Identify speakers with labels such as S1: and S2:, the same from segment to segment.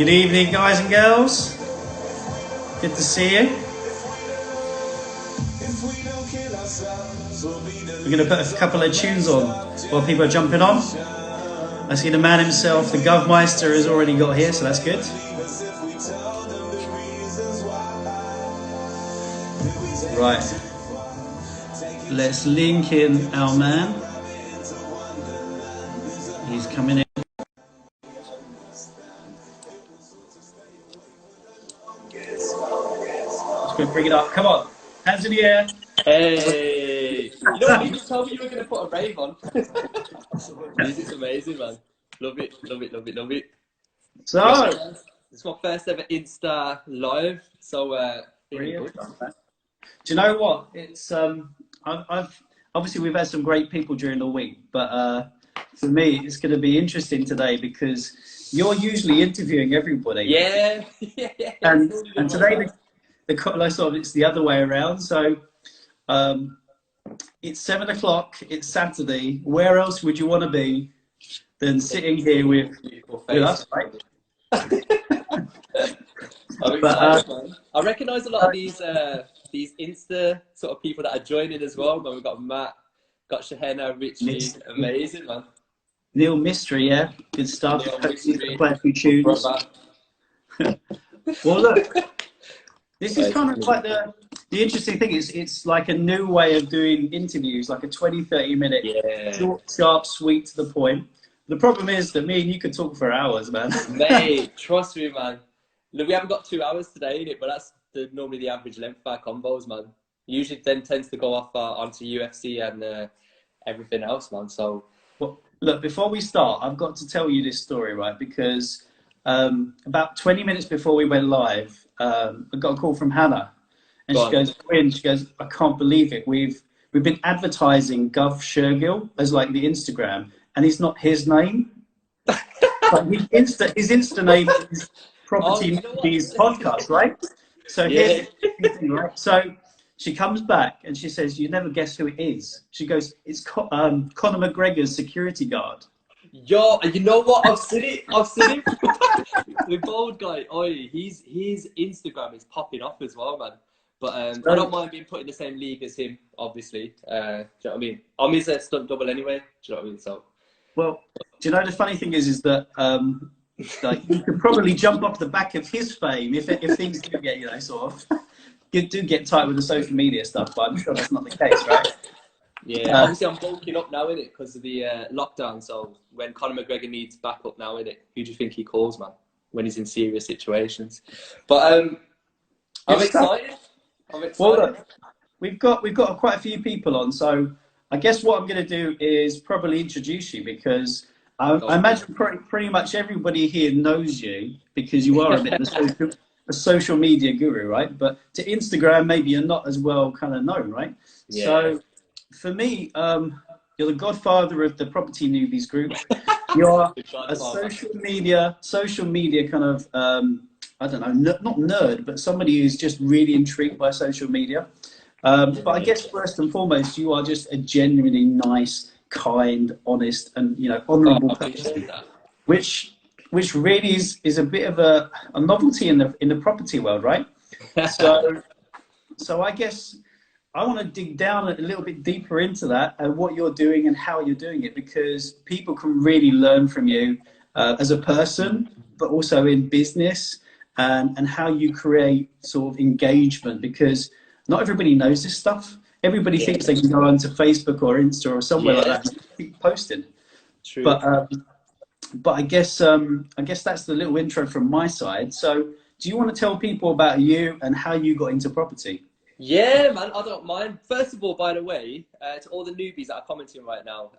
S1: Good evening, guys and girls. Good to see you. We're going to put a couple of tunes on while people are jumping on. I see the man himself, the Guvmeister, has already got here, so that's good. Right. Let's link in our man. He's coming in. Let's go bring it up. Come on. Hands in the air.
S2: Hey! You know what? You told me you were going to put a rave on. Music's amazing, man. Love it, love it, love it, love it.
S1: So,
S2: it's my first ever Insta live, so
S1: brilliant. Do you know what? It's I've obviously we've had some great people during the week, but for me it's going to be interesting today because you're usually interviewing everybody.
S2: Yeah,
S1: and today it's the other way around. So it's 7 o'clock. It's Saturday. Where else would you want to be than sitting here with us, right?
S2: I'm excited, man. I recognise a lot of these Insta sort of people that are joining as well. But we've got Matt, got Shahena, Richie, amazing, man.
S1: Neil Mystery, yeah, good stuff. Play a few tunes. Well, look, this is kind of like the interesting thing is it's like a new way of doing interviews, like a 20-30 minute, short, sharp, sweet, to the point. The problem is that me and you could talk for hours, man.
S2: Mate, trust me, man. Look, we haven't got 2 hours today in it, but that's normally the average length of our combos, man. Usually then tends to go off onto UFC and everything else, man. So,
S1: well, look, before we start, I've got to tell you this story, right? Because about 20 minutes before we went live, I got a call from Hannah, and she goes, "Gwyn," she goes, "I can't believe it. We've been advertising Guv Shergill as like the Instagram, and it's not his name. Like his Insta name is Property Movies Podcast, right? So here's the thing, right? So she comes back and she says, "You never guess who it is." She goes, "It's Conor McGregor's security guard."
S2: Yo, you know what? I've seen it. The bald guy. Oi, his Instagram is popping off as well, man. But I don't mind being put in the same league as him, obviously. Do you know what I mean? I'm his stunt double anyway. Do you know what I mean? So.
S1: Well, do you know the funny thing is that like you could probably jump off the back of his fame if things do get sort of do get tight with the social media stuff, but I'm sure that's not the case, right?
S2: Yeah, obviously I'm bulking up now in it because of the lockdown. So when Conor McGregor needs backup now in it, who do you think he calls, man? When he's in serious situations. But I'm excited.
S1: Well, look, we've got quite a few people on, so I guess what I'm going to do is probably introduce you because I imagine pretty much everybody here knows you because you are a bit of a social media guru, right? But to Instagram, maybe you're not as well kind of known, right? Yeah. So for me, you're the godfather of the Property Newbies group. You're a social media kind of, I don't know, not nerd, but somebody who's just really intrigued by social media. But I guess first and foremost, you are just a genuinely nice, kind, honest, and honourable person, which really is a bit of a novelty in the property world, right? So I guess I want to dig down a little bit deeper into that and what you're doing and how you're doing it, because people can really learn from you as a person, but also in business and how you create sort of engagement, because not everybody knows this stuff. Everybody thinks they can go onto Facebook or Insta or somewhere like that and keep posting.
S2: True.
S1: But I guess that's the little intro from my side. So do you want to tell people about you and how you got into property?
S2: Yeah, man, I don't mind. First of all, by the way, to all the newbies that are commenting right now,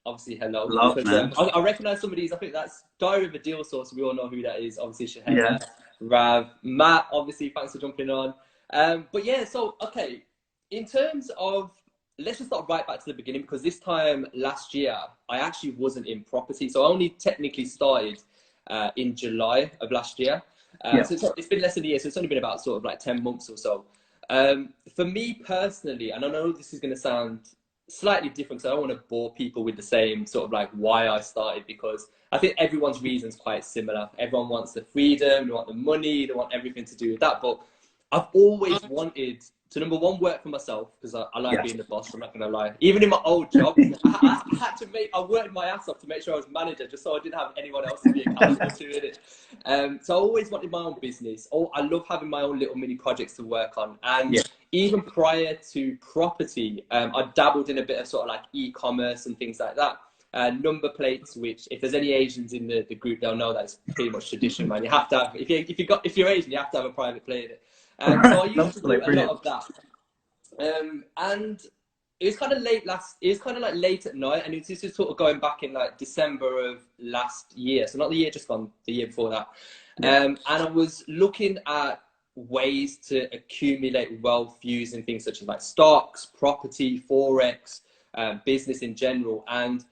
S2: obviously, hello.
S1: Man.
S2: I recognise some of these. I think that's Diary of a Deal Source. We all know who that is. Obviously, Shahena, Rav, Matt, obviously, thanks for jumping on. But yeah, so, okay, in terms of, let's just start right back to the beginning, because this time last year, I actually wasn't in property. So I only technically started in July of last year. So it's been less than a year. So it's only been about sort of like 10 months or so. For me personally, and I know this is going to sound slightly different. So I don't want to bore people with the same sort of like why I started, because I think everyone's reason's quite similar. Everyone wants the freedom, they want the money, they want everything to do with that. But I've always wanted to, number one, work for myself, because I like being the boss, I'm not going to lie. Even in my old job, I had to I worked my ass off to make sure I was manager, just so I didn't have anyone else to be accountable to in it. So I always wanted my own business. Oh, I love having my own little mini projects to work on. And even prior to property, I dabbled in a bit of sort of like e-commerce and things like that. Number plates, which if there's any Asians in the group, they'll know that's pretty much tradition, man. You have to have, if you're Asian, you have to have a private plate in it. So I used to do a lot of that. And it was kind of late at night, and this is sort of going back in like December of last year. So not the year just gone, the year before that. And I was looking at ways to accumulate wealth using things such as like stocks, property, Forex, business in general. And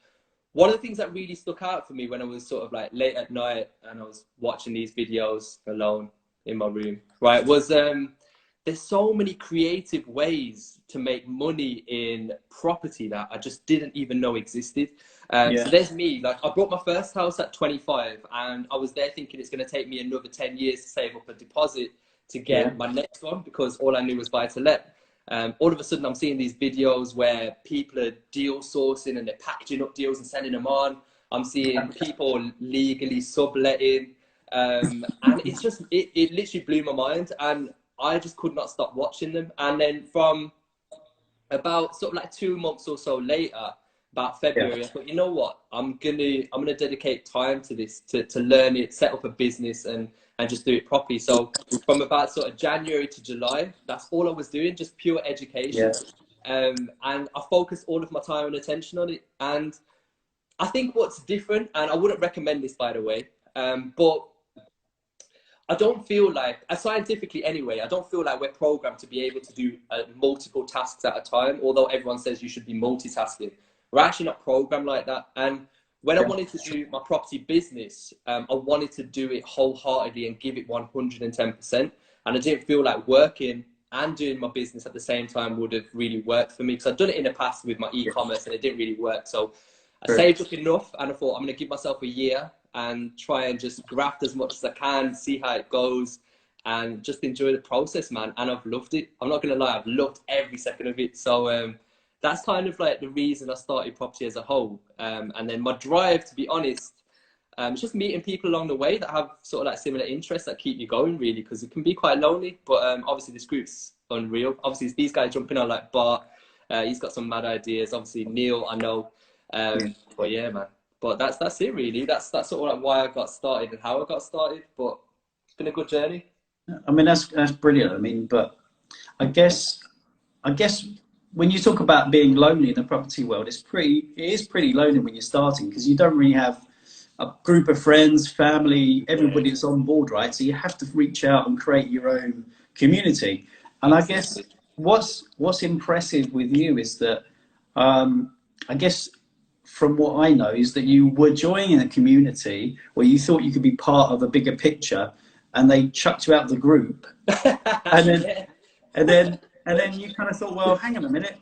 S2: one of the things that really stuck out for me when I was sort of like late at night and I was watching these videos alone in my room, right, was there's so many creative ways to make money in property that I just didn't even know existed. So there's me, like I bought my first house at 25, and I was there thinking it's going to take me another 10 years to save up a deposit to get my next one, because all I knew was buy to let. All of a sudden I'm seeing these videos where people are deal sourcing and they're packaging up deals and sending them on. I'm seeing people legally subletting, and it's just, it literally blew my mind, and I just could not stop watching them. And then from about sort of like 2 months or so later, about February, I thought, you know what, I'm gonna dedicate time to this, to learn it, set up a business, and just do it properly. So from about sort of January to July, that's all I was doing, just pure education. And I focused all of my time and attention on it. And I think what's different, and I wouldn't recommend this, by the way, but I don't feel like, scientifically anyway, I don't feel like we're programmed to be able to do multiple tasks at a time, although everyone says you should be multitasking. We're actually not programmed like that. And when I wanted to do my property business, I wanted to do it wholeheartedly and give it 110%. And I didn't feel like working and doing my business at the same time would have really worked for me, because I've done it in the past with my e-commerce and it didn't really work. So I saved up enough, and I thought I'm going to give myself a year and try and just graft as much as I can, see how it goes, and just enjoy the process, man. And I've loved it. I'm not going to lie, I've loved every second of it. So that's kind of like the reason I started property as a whole. And then my drive, to be honest, it's just meeting people along the way that have sort of like similar interests that keep you going, really, because it can be quite lonely. But obviously this group's unreal. Obviously it's these guys jumping on, like Bart, he's got some mad ideas. Obviously Neil, I know. But yeah, man. But that's it, really. That's sort of like why I got started and how I got started. But it's been a good journey.
S1: I mean, that's brilliant. I mean, but I guess when you talk about being lonely in the property world, it is pretty lonely when you're starting, because you don't really have a group of friends, family, everybody that's on board, right? So you have to reach out and create your own community. And I guess what's impressive with you is that I guess, from what I know, is that you were joining a community where you thought you could be part of a bigger picture, and they chucked you out of the group, and then you kind of thought, well, hang on a minute,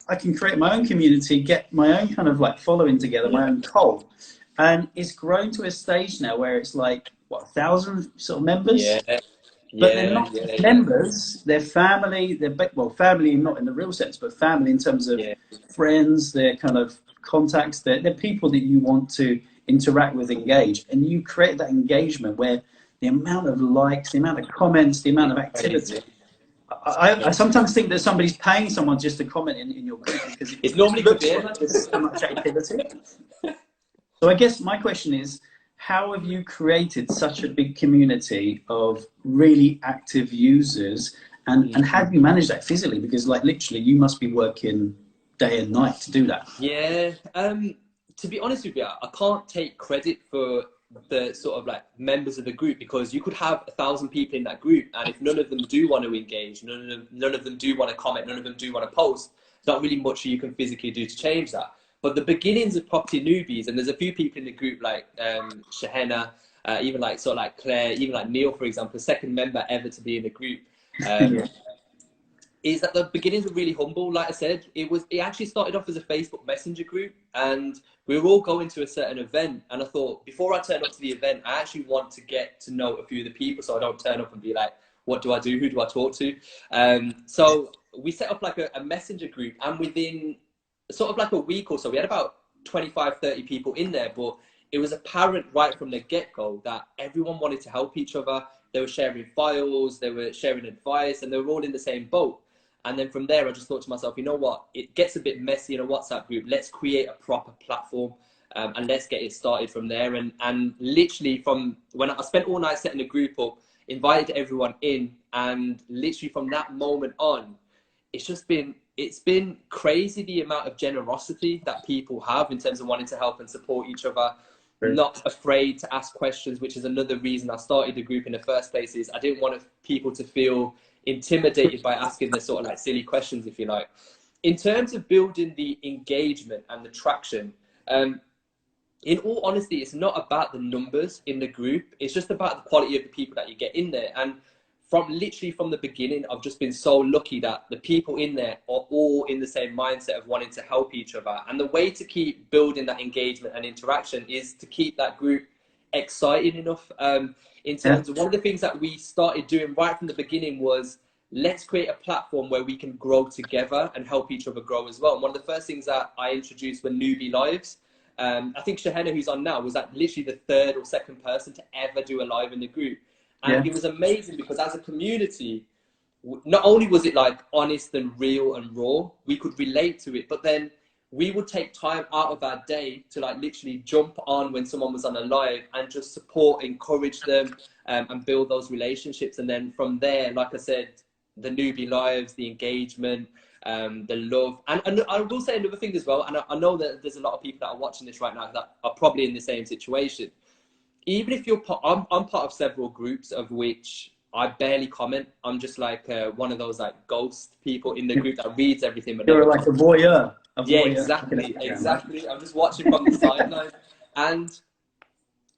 S1: I can create my own community, get my own kind of like following together, my own cult, and it's grown to a stage now where it's like 1,000 sort of members. But they're not members, they're family, family not in the real sense, but family in terms of friends, they're kind of contacts, they're people that you want to interact with, engage. And you create that engagement where the amount of likes, the amount of comments, the amount of activity. I sometimes think that somebody's paying someone just to comment in your group, because
S2: it's normally
S1: looks like there's so much activity. So I guess my question is, how have you created such a big community of really active users, and how do you manage that physically? Because like literally you must be working day and night to do that.
S2: To be honest with you, I can't take credit for the sort of like members of the group, because you could have 1,000 people in that group, and if none of them do want to engage, none of them do want to comment, none of them do want to post, there's not really much you can physically do to change that. But the beginnings of property newbies, and there's a few people in the group like Shahena, even like sort of like Claire, even like Neil, for example, second member ever to be in the group. is that the beginnings were really humble. Like I said, it actually started off as a Facebook Messenger group, and we were all going to a certain event. And I thought, before I turn up to the event, I actually want to get to know a few of the people, so I don't turn up and be like, what do I do? Who do I talk to? So we set up like a Messenger group, and within sort of like a week or so, we had about 25, 30 people in there. But it was apparent right from the get-go that everyone wanted to help each other. They were sharing files, they were sharing advice, and they were all in the same boat. And then from there, I just thought to myself, you know what? It gets a bit messy in a WhatsApp group. Let's create a proper platform, and let's get it started from there. And literally from when I spent all night setting the group up, invited everyone in, and literally from that moment on, it's been crazy the amount of generosity that people have in terms of wanting to help and support each other. Not afraid to ask questions, which is another reason I started the group in the first place. Is I didn't want people to feel intimidated by asking the sort of like silly questions, if you like. In terms of building the engagement and the traction, in all honesty, it's not about the numbers in the group. It's just about the quality of the people that you get in there. And literally from the beginning, I've just been so lucky that the people in there are all in the same mindset of wanting to help each other. And the way to keep building that engagement and interaction is to keep that group exciting enough. In terms of one of the things that we started doing right from the beginning was, let's create a platform where we can grow together and help each other grow as well. And one of the first things that I introduced were newbie lives. I think Shahenna, who's on now, was literally the third or second person to ever do a live in the group. And it was amazing because as a community, not only was it like honest and real and raw, we could relate to it, but then we would take time out of our day to like literally jump on when someone was on a live and just support, encourage them, and build those relationships. And then from there, like I said, the newbie lives, the engagement, the love. And I will say another thing as well, and I know that there's a lot of people that are watching this right now that are probably in the same situation. Even if I'm part of several groups of which I barely comment. I'm just like one of those like ghost people in the group that reads everything. But
S1: you're like a voyeur.
S2: Yeah, exactly. I'm just watching from the sideline. And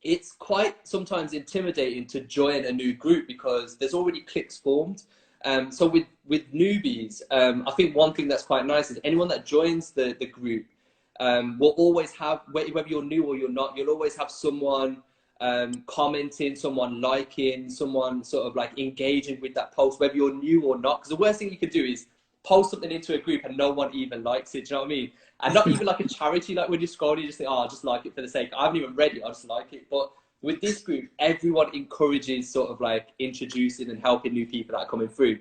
S2: it's quite sometimes intimidating to join a new group because there's already cliques formed. So with newbies, I think one thing that's quite nice is anyone that joins the group will always have, whether you're new or you're not, you'll always have someone commenting, someone liking, someone sort of like engaging with that post, whether you're new or not. Because the worst thing you could do is post something into a group and no one even likes it. Do you know what I mean? And not even like a charity, like when you scroll, you just think, oh, I just like it for the sake. I haven't even read it, I just like it. But with this group, everyone encourages sort of like introducing and helping new people that are coming through.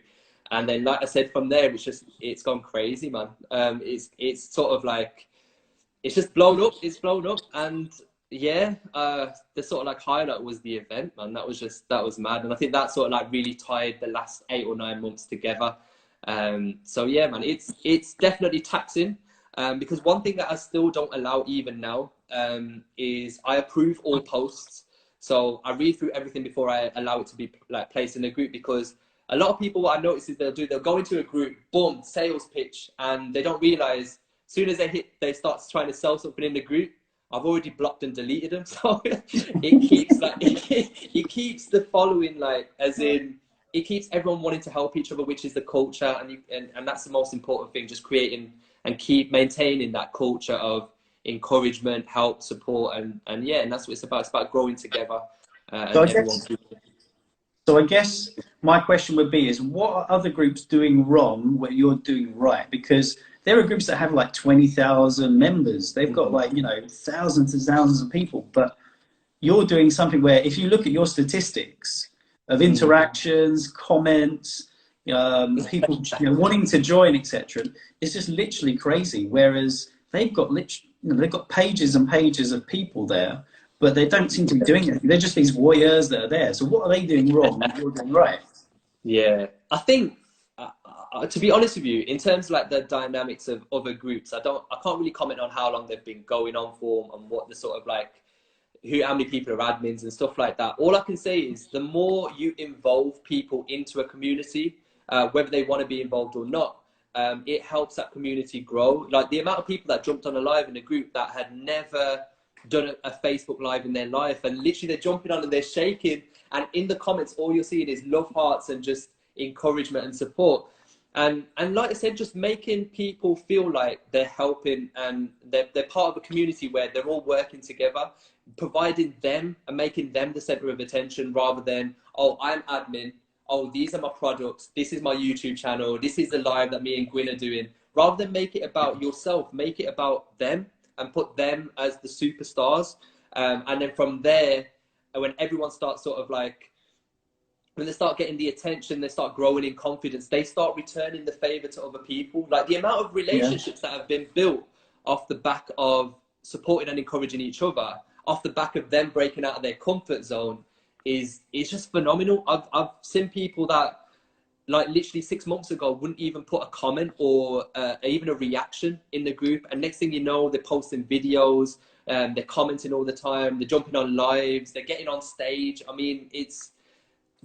S2: And then, like I said, from there, it's gone crazy, man. It's sort of like, it's just blown up. It's blown up. And yeah, the sort of like highlight was the event, man. That was mad. And I think that sort of like really tied the last 8 or 9 months together. So yeah, man, it's definitely taxing. Because one thing that I still don't allow even now is I approve all posts. So I read through everything before I allow it to be like placed in a group, because a lot of people, what I notice is they'll go into a group, boom, sales pitch, and they don't realize as soon as they start trying to sell something in the group, I've already blocked and deleted them. So it keeps like it keeps the following, like, as in, it keeps everyone wanting to help each other, which is the culture, and that's the most important thing, just creating and keep maintaining that culture of encouragement, help, support, and yeah, and that's what it's about. It's about growing together.
S1: So I guess my question would be is, what are other groups doing wrong what you're doing right? Because there are groups that have like 20,000 members. They've got like, thousands and thousands of people, but you're doing something where if you look at your statistics of interactions, comments, people wanting to join, etc., it's just literally crazy. Whereas they've got they've got pages and pages of people there, but they don't seem to be doing anything. They're just these voyeurs that are there. So what are they doing wrong and you're doing right?
S2: Yeah, I think to be honest with you, in terms of like the dynamics of other groups, I can't really comment on how long they've been going on for and what the sort of like how many people are admins and stuff like that. All I can say is the more you involve people into a community, whether they want to be involved or not, it helps that community grow. Like the amount of people that jumped on a live in a group that had never done a Facebook live in their life, and literally they're jumping on and they're shaking, and in the comments all you're seeing is love hearts and just encouragement and support. And like I said, just making people feel like they're helping and they're part of a community where they're all working together, providing them and making them the center of attention rather than, oh, I'm admin, oh, these are my products, this is my YouTube channel, this is the live that me and Gwyn are doing. Rather than make it about yourself, make it about them and put them as the superstars. And then from there, when everyone starts sort of like, when they start getting the attention, they start growing in confidence, they start returning the favor to other people. Like the amount of relationships that have been built off the back of supporting and encouraging each other, off the back of them breaking out of their comfort zone is just phenomenal. I've seen people that like literally 6 months ago wouldn't even put a comment or even a reaction in the group. And next thing you know, they're posting videos, they're commenting all the time, they're jumping on lives, they're getting on stage. I mean, it's,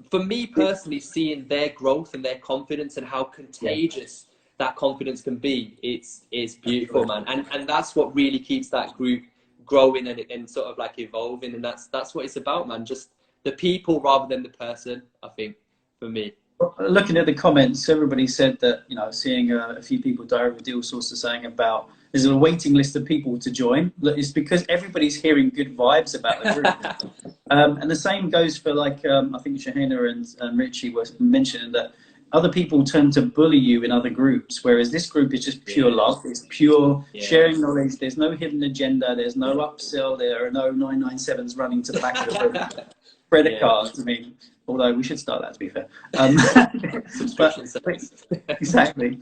S2: for me personally, seeing their growth and their confidence and how contagious that confidence can be, it's beautiful, man. And that's what really keeps that group growing and sort of like evolving. And that's what it's about, man. Just the people rather than the person, I think, for me.
S1: Looking at the comments, everybody said that, you know, seeing a few people direct with deal sources saying about there's a waiting list of people to join. It's because everybody's hearing good vibes about the group. And the same goes for, like, I think Shahina and Richie were mentioning that other people tend to bully you in other groups, whereas this group is just pure love. It's pure sharing knowledge. There's no hidden agenda. There's no upsell. There are no 997s running to the back of the room. Credit cards, I mean, although we should start that, to be fair. Exactly.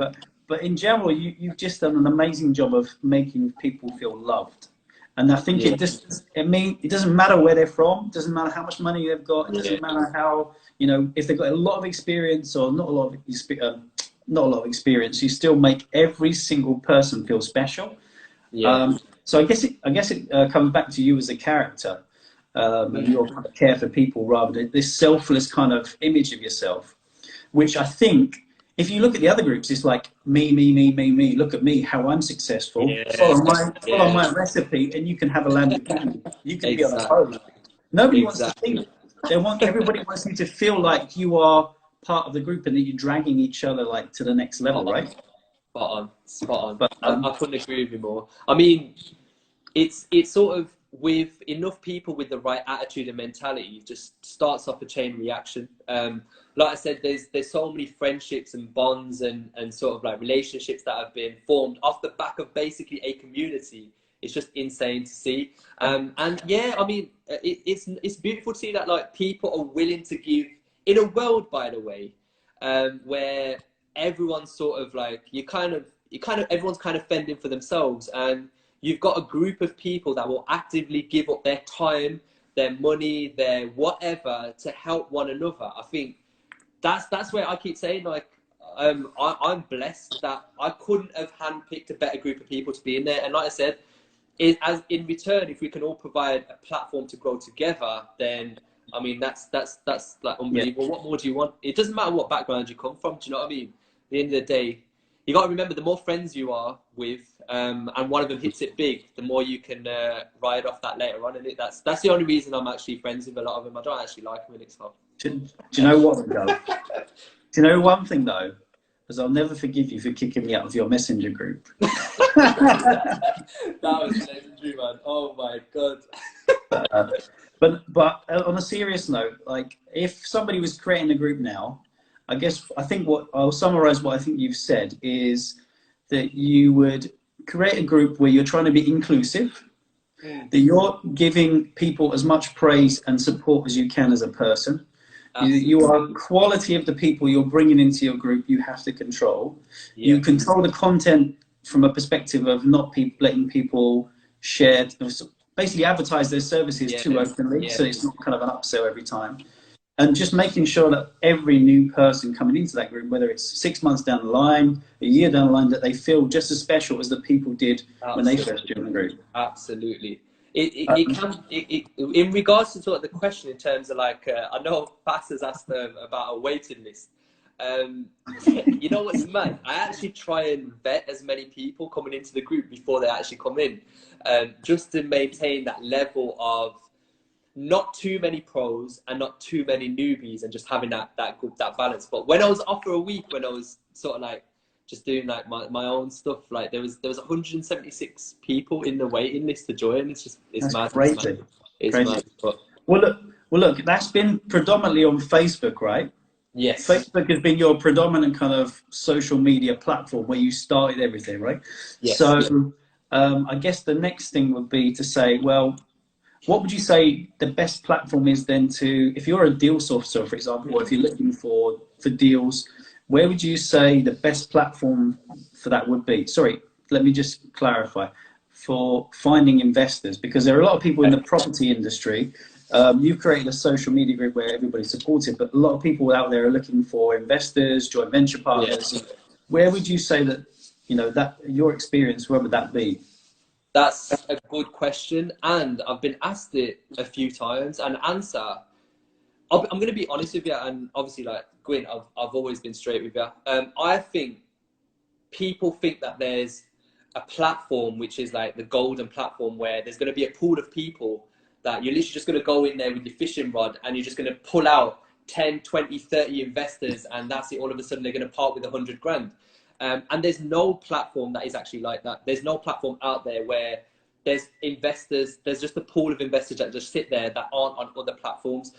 S1: But in general, you've just done an amazing job of making people feel loved. And I think it doesn't matter where they're from, it doesn't matter how much money they've got, it doesn't matter how, you know, if they've got a lot of experience or not a lot of experience, you still make every single person feel special. So I guess it comes back to you as a character. And your kind of care for people rather than this selfless kind of image of yourself, which I think, if you look at the other groups, it's like me. Look at me, how I'm successful. Follow my recipe, and you can have a Lamborghini. You can be on a boat. Nobody wants to see it. Everybody wants you to feel like you are part of the group and that you're dragging each other like to the next level, right?
S2: Spot on. I couldn't agree with you more. I mean, it's sort of, with enough people with the right attitude and mentality, just starts off a chain reaction. Like I said, there's so many friendships and bonds and sort of like relationships that have been formed off the back of basically a community. It's just insane to see. And yeah, I mean, it's beautiful to see that like people are willing to give in a world, by the way, where everyone's sort of like, everyone's kind of fending for themselves, and you've got a group of people that will actively give up their time, their money, their whatever to help one another. I think that's where I keep saying, like, I'm blessed that I couldn't have handpicked a better group of people to be in there. And like I said, as in return, if we can all provide a platform to grow together, then I mean that's like unbelievable. What more do you want? It doesn't matter what background you come from. Do you know what I mean? At the end of the day, you got to remember, the more friends you are with, and one of them hits it big, the more you can ride off that later on. And that's the only reason I'm actually friends with a lot of them. I don't actually like them in it. So.
S1: Do you know what, though? Do you know one thing, though? Because I'll never forgive you for kicking me out of your messenger group.
S2: That was legendary, man. Oh my god.
S1: But on a serious note, like, if somebody was creating a group now, I think what I'll summarize what I think you've said is that you would create a group where you're trying to be inclusive, that you're giving people as much praise and support as you can as a person. You are quality of the people you're bringing into your group, you have to control. You control the content from a perspective of not letting people share, basically advertise their services too openly, so it's not kind of an upsell every time. And just making sure that every new person coming into that group, whether it's 6 months down the line, a year down the line, that they feel just as special as the people did when they first joined the group.
S2: Absolutely. In regards to sort of the question in terms of like, I know Bass has asked about a waiting list. You know what's mad? I actually try and vet as many people coming into the group before they actually come in, just to maintain that level of, not too many pros and not too many newbies, and just having that balance. But when I was off for a week, when I was sort of like just doing like my own stuff, like there was 176 people in the waiting list to join. It's mad.
S1: Crazy.
S2: It's mad. But
S1: well, look, that's been predominantly on Facebook, right?
S2: yes.
S1: Facebook has been your predominant kind of social media platform where you started everything, right?
S2: Yes.
S1: So I guess the next thing would be to say, well, what would you say the best platform is then to, if you're a deals officer, for example, or if you're looking for deals, where would you say the best platform for that would be? Sorry, let me just clarify. For finding investors, because there are a lot of people in the property industry. You've created a social media group where everybody's supported, but a lot of people out there are looking for investors, joint venture partners.
S2: Yeah.
S1: Where would you say that, that your experience, where would that be?
S2: That's a good question, and I've been asked it a few times, and answer. I'm going to be honest with you, and obviously, like Gwyn, I've always been straight with you. I think people think that there's a platform which is like the golden platform where there's going to be a pool of people that you're literally just going to go in there with your fishing rod and you're just going to pull out 10, 20, 30 investors, and that's it. All of a sudden, they're going to part with 100 grand. And there's no platform that is actually like that. There's no platform out there where there's investors, there's just a pool of investors that just sit there that aren't on other platforms.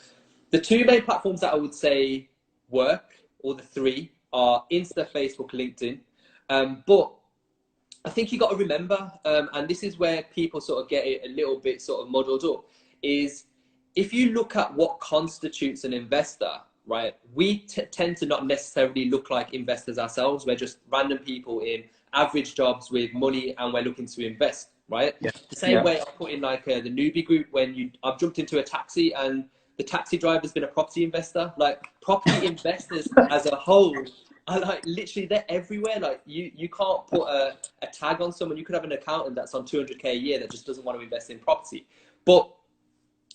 S2: The two main platforms that I would say work, or the three, are Insta, Facebook, LinkedIn. But I think you got to remember, and this is where people sort of get it a little bit sort of muddled up, is if you look at what constitutes an investor, right? We tend to not necessarily look like investors ourselves. We're just random people in average jobs with money, and we're looking to invest, right?
S1: Yeah.
S2: The same way I put in like the newbie group, when I've jumped into a taxi and the taxi driver's been a property investor. Like property investors as a whole are like literally, they're everywhere. Like you can't put a tag on someone. You could have an accountant that's on 200K a year that just doesn't want to invest in property. But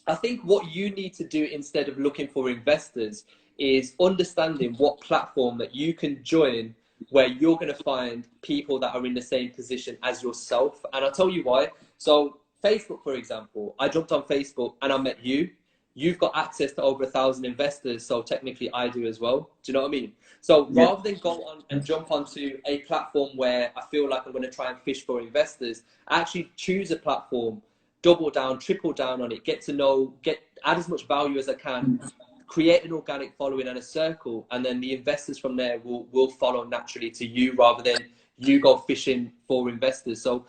S2: I think what you need to do instead of looking for investors is understanding what platform that you can join where you're going to find people that are in the same position as yourself. And I'll tell you why. So Facebook, for example, I jumped on Facebook and I met you. You've got access to over 1,000 investors. So technically I do as well. Do you know what I mean? So rather than go on and jump onto a platform where I feel like I'm going to try and fish for investors, I actually choose a platform, double down, triple down on it, get to know, add as much value as I can, create an organic following and a circle, and then the investors from there will follow naturally to you rather than you go fishing for investors. So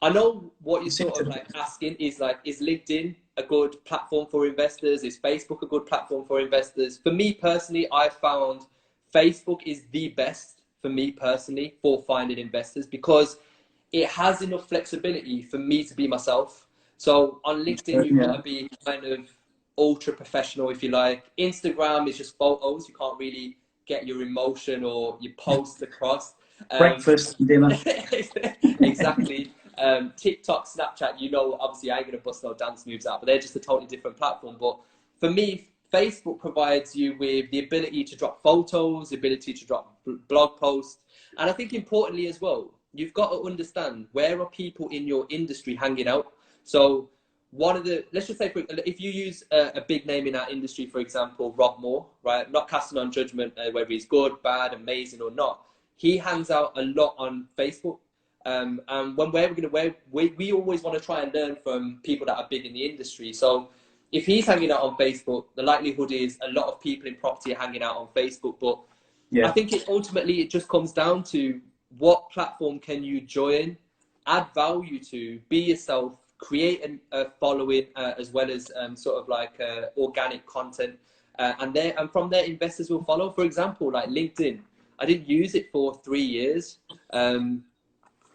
S2: I know what you're sort of like asking is like, is LinkedIn a good platform for investors? Is Facebook a good platform for investors? For me personally, I found Facebook is the best for me personally for finding investors because it has enough flexibility for me to be myself. So on LinkedIn, you've got to be kind of ultra professional, if you like. Instagram is just photos. You can't really get your emotion or your post across.
S1: Breakfast, dinner.
S2: Exactly. TikTok, Snapchat, obviously I ain't going to bust no dance moves out, but they're just a totally different platform. But for me, Facebook provides you with the ability to drop photos, the ability to drop blog posts. And I think importantly as well, you've got to understand where are people in your industry hanging out. So let's just say, if you use a big name in our industry, for example, Rob Moore, right? Not casting on judgment whether he's good, bad, amazing or not. He hangs out a lot on Facebook. And when we always want to try and learn from people that are big in the industry. So if he's hanging out on Facebook, the likelihood is a lot of people in property are hanging out on Facebook. But I think ultimately it just comes down to what platform can you join, add value to, be yourself, create a following as well as sort of like organic content. And from there, investors will follow. For example, like LinkedIn, I didn't use it for 3 years.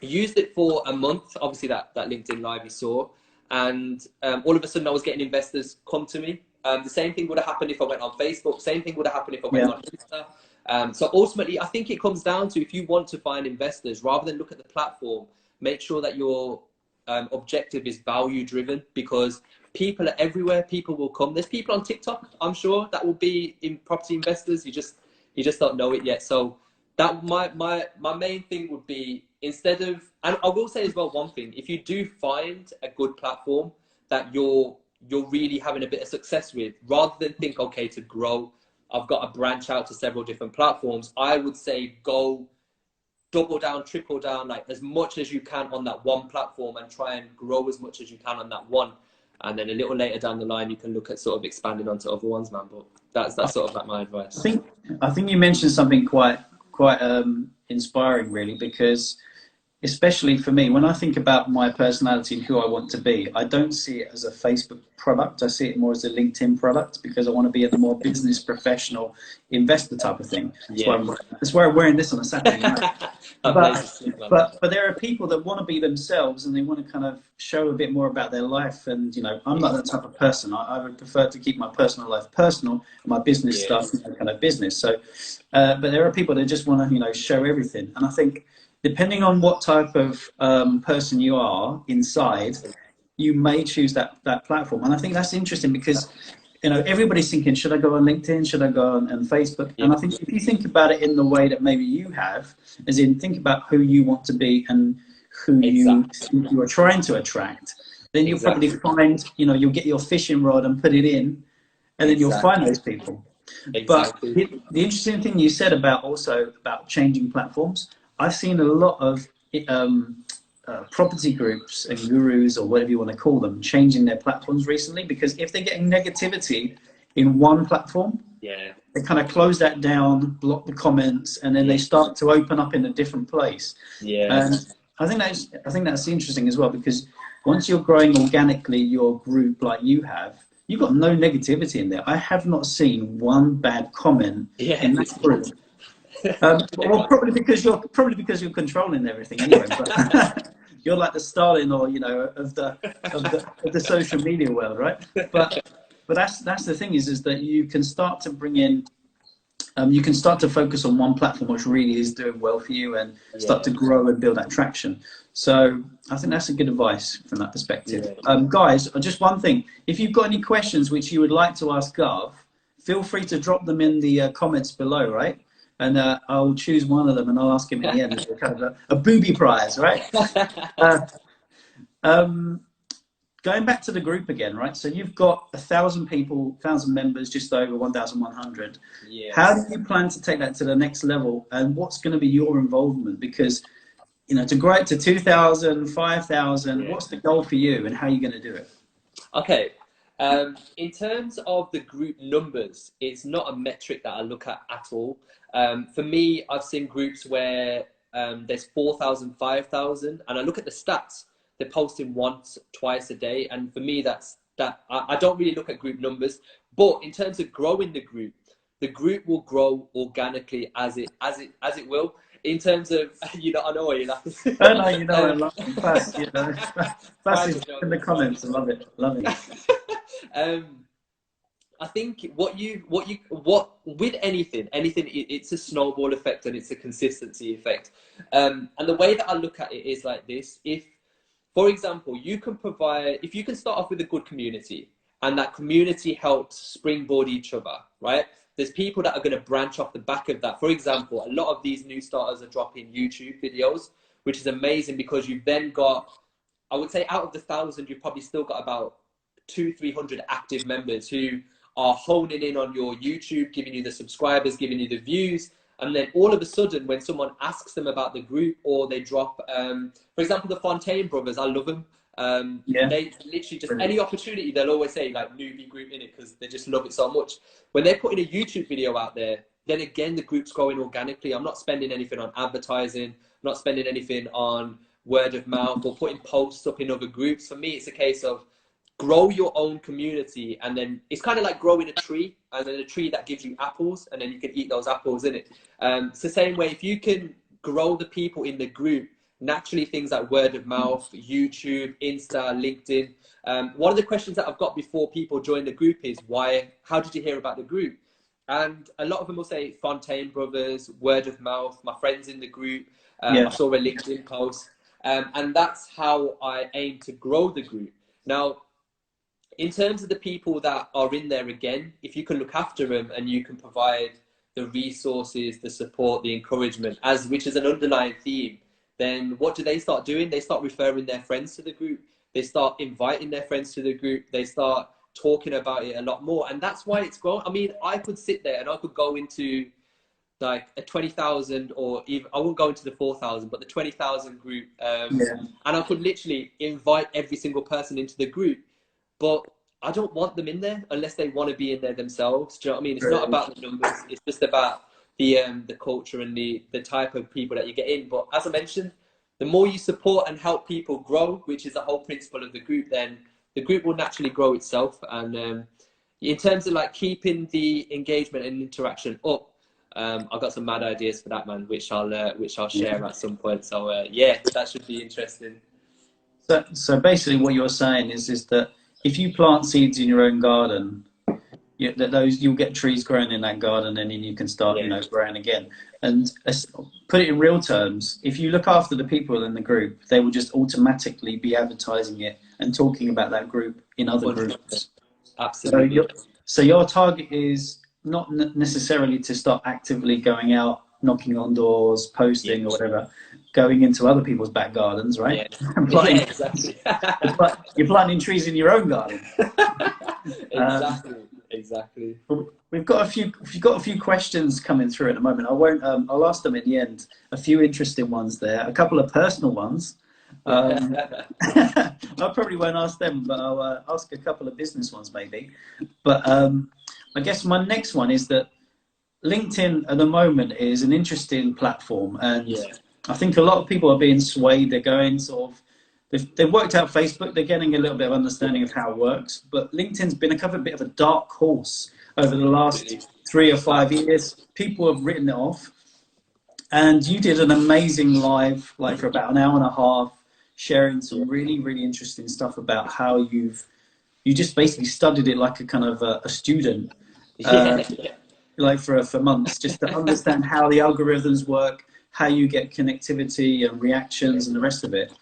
S2: Used it for a month, obviously that LinkedIn Live you saw. And all of a sudden I was getting investors come to me. The same thing would have happened if I went on Facebook. Same thing would have happened if I went on Insta. So ultimately, I think it comes down to, if you want to find investors, rather than look at the platform, make sure that your objective is value driven, because people are everywhere. People will come. There's people on TikTok, I'm sure, that will be in property investors. You just don't know it yet. So that my main thing would be, instead of, and I will say as well one thing, if you do find a good platform that you're you're really having a bit of success with, rather than think, okay, to grow, I've got to branch out to several different platforms. I would say go double down, triple down, like as much as you can on that one platform, and try and grow as much as you can on that one. And then a little later down the line, you can look at sort of expanding onto other ones, man. But that's sort of like my advice.
S1: I think you mentioned something quite inspiring, really, because especially for me, when I think about my personality and who I want to be, I don't see it as a Facebook product. I see it more as a LinkedIn product, because I want to be a more business professional investor type of thing. That's why I'm wearing this on a Saturday night. but there are people that want to be themselves, and they want to kind of show a bit more about their life. And, you know, I'm not that type of person. I would prefer to keep my personal life personal, and my business stuff, you know, kind of business. So, but there are people that just want to, you know, show everything. And I think, depending on what type of person you are inside, you may choose that platform. And I think that's interesting, because, you know, everybody's thinking, should I go on LinkedIn? Should I go on Facebook? And I think if you think about it in the way that maybe you have, as in think about who you want to be and who you are trying to attract, then you'll probably find, you know, you'll get your fishing rod and put it in, and then you'll find those people. But the interesting thing you said about changing platforms, I've seen a lot of property groups and gurus, or whatever you want to call them, changing their platforms recently, because if they're getting negativity in one platform, they kind of close that down, block the comments, and then they start to open up in a different place. And I think that's interesting as well, because once you're growing organically your group like you have, you've got no negativity in there. I have not seen one bad comment in that group. Well, probably because you're controlling everything anyway. But you're like the Stalin, or, you know, of the social media world, right? But that's the thing is that you can start to bring in, you can start to focus on one platform which really is doing well for you, and start to grow and build that traction. So I think that's a good advice from that perspective. Guys, just one thing: if you've got any questions which you would like to ask Guv, feel free to drop them in the comments below, right? And I'll choose one of them, and I'll ask him at the end as kind of a booby prize, right? Going back to the group again, right? So you've got 1,000 people, 1,000 members, just over 1,100. How do you plan to take that to the next level, and what's going to be your involvement? Because, you know, to grow it to 2,000, 5,000, what's the goal for you, and how are you going to do it?
S2: Okay. In terms of the group numbers, it's not a metric that I look at all. For me, I've seen groups where there's 4,000, 5,000, and I look at the stats. They're posting once, twice a day, and for me, I don't really look at group numbers. But in terms of growing the group will grow organically as it will. In terms of, you know, I know what you're laughing.
S1: Oh no, you know, I love it. Fast, you know, fast is in the comments. I love it.
S2: I think what with anything, it's a snowball effect, and it's a consistency effect. And the way that I look at it is like this: if, for example, if you can start off with a good community, and that community helps springboard each other, right? There's people that are going to branch off the back of that. For example, a lot of these new starters are dropping YouTube videos, which is amazing, because you've then got, I would say, out of the 1,000, you've probably still got about 200-300 active members who are honing in on your YouTube, giving you the subscribers, giving you the views. And then all of a sudden, when someone asks them about the group, or they drop, for example, the Fontaine brothers, I love them. They literally just, any opportunity, they'll always say like newbie group in it, because they just love it so much. When they're putting a YouTube video out there, then again, the group's growing organically. I'm not spending anything on advertising, not spending anything on word of mouth or putting posts up in other groups. For me, it's a case of grow your own community, and then it's kind of like growing a tree, and then a tree that gives you apples, and then you can eat those apples in it. It's the same way. If you can grow the people in the group, naturally things like word of mouth, YouTube, Insta, LinkedIn. One of the questions that I've got before people join the group is, how did you hear about the group? And a lot of them will say Fontaine brothers, word of mouth, my friends in the group, I saw a LinkedIn post. And that's how I aim to grow the group. Now, in terms of the people that are in there, again, if you can look after them and you can provide the resources, the support, the encouragement, which is an underlying theme, then what do they start doing? They start referring their friends to the group. They start inviting their friends to the group. They start talking about it a lot more, and that's why it's grown. I mean, I could sit there and I could go into like a 20,000, or even, I won't go into the 4,000, but the 20,000 group, and I could literally invite every single person into the group, but I don't want them in there unless they want to be in there themselves. Do you know what I mean? It's not about the numbers. It's just about the culture and the type of people that you get in. But as I mentioned, the more you support and help people grow, which is the whole principle of the group, then the group will naturally grow itself. And in terms of like keeping the engagement and interaction up, I've got some mad ideas for that, man, which I'll share at some point. So yeah, that should be interesting.
S1: So basically, what you're saying is that if you plant seeds in your own garden, you'll get trees growing in that garden, and then you can start, growing again. And put it in real terms, if you look after the people in the group, they will just automatically be advertising it and talking about that group in other 100%. Groups.
S2: Absolutely.
S1: So your target is not necessarily to start actively going out, knocking on doors, posting or whatever, going into other people's back gardens, right?
S2: Yeah, exactly.
S1: You're planting trees in your own garden.
S2: Exactly.
S1: We've got a few questions coming through at the moment. I won't. I'll ask them in the end. A few interesting ones there. A couple of personal ones. I probably won't ask them, but I'll ask a couple of business ones maybe. But I guess my next one is that LinkedIn at the moment is an interesting platform, and I think a lot of people are being swayed. They're going sort of. They've worked out Facebook. They're getting a little bit of understanding of how it works. But LinkedIn's been a bit of a dark horse over the last 3 or 5 years. People have written it off. And you did an amazing live, like for about an hour and a half, sharing some really, really interesting stuff about how you just basically studied it like a kind of a student, like for months, just to understand how the algorithms work, how you get connectivity and reactions and the rest of it.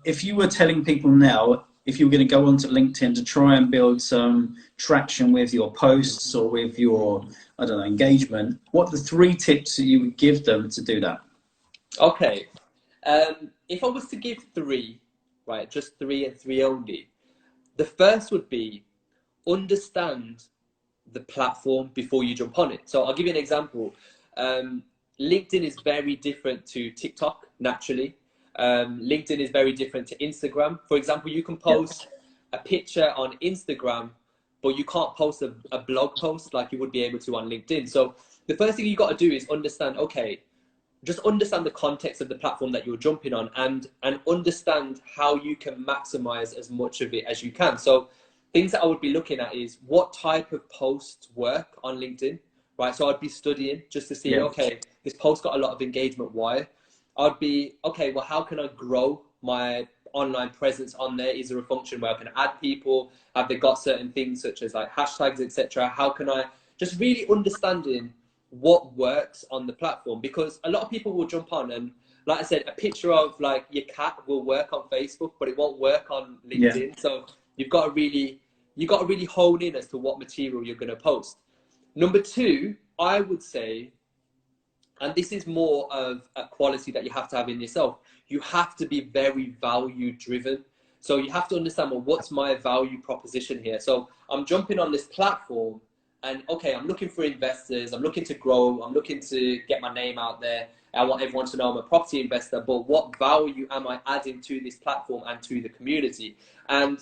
S1: If you were telling people now, if you were going to go onto LinkedIn to try and build some traction with your posts or with your, I don't know, engagement, what are the 3 tips that you would give them to do that?
S2: Okay. If I was to give 3, right, just 3 and 3 only, the first would be understand the platform before you jump on it. So I'll give you an example. LinkedIn is very different to TikTok, naturally. LinkedIn is very different to Instagram. For example, you can post a picture on Instagram, but you can't post a blog post like you would be able to on LinkedIn. So the first thing you got to do is understand, just understand the context of the platform that you're jumping on, and understand how you can maximize as much of it as you can. So things that I would be looking at is what type of posts work on LinkedIn, right? So I'd be studying just to see, this post got a lot of engagement. Why? I'd be, well, how can I grow my online presence on there? Is there a function where I can add people? Have they got certain things such as like hashtags, etc.? How can I just really understanding what works on the platform? Because a lot of people will jump on, and like I said, a picture of like your cat will work on Facebook, but it won't work on LinkedIn. So you've got to really hone in as to what material you're going to post. Number 2, I would say, and this is more of a quality that you have to have in yourself, you have to be very value driven. So you have to understand, well, what's my value proposition here? So I'm jumping on this platform and I'm looking for investors, I'm looking to grow, I'm looking to get my name out there. I want everyone to know I'm a property investor, but what value am I adding to this platform and to the community? And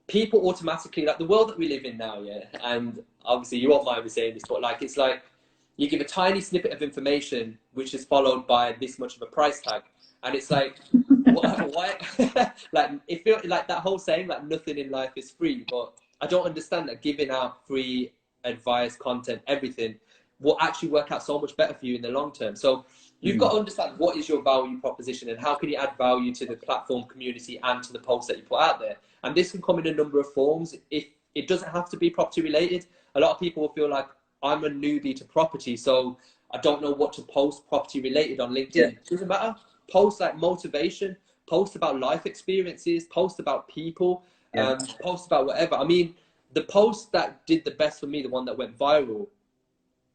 S2: people automatically, like the world that we live in now, and obviously you won't mind me saying this, but like, it's like, you give a tiny snippet of information, which is followed by this much of a price tag. And it's like, why? Like, it feels like that whole saying, like nothing in life is free, but I don't understand that giving out free advice, content, everything will actually work out so much better for you in the long term. So you've got to understand what is your value proposition and how can you add value to the platform community and to the posts that you put out there. And this can come in a number of forms. If it doesn't have to be property related, a lot of people will feel like, I'm a newbie to property, so I don't know what to post property related on LinkedIn. Doesn't matter. Post like motivation, post about life experiences, post about people, post about whatever. I mean, the post that did the best for me, the one that went viral,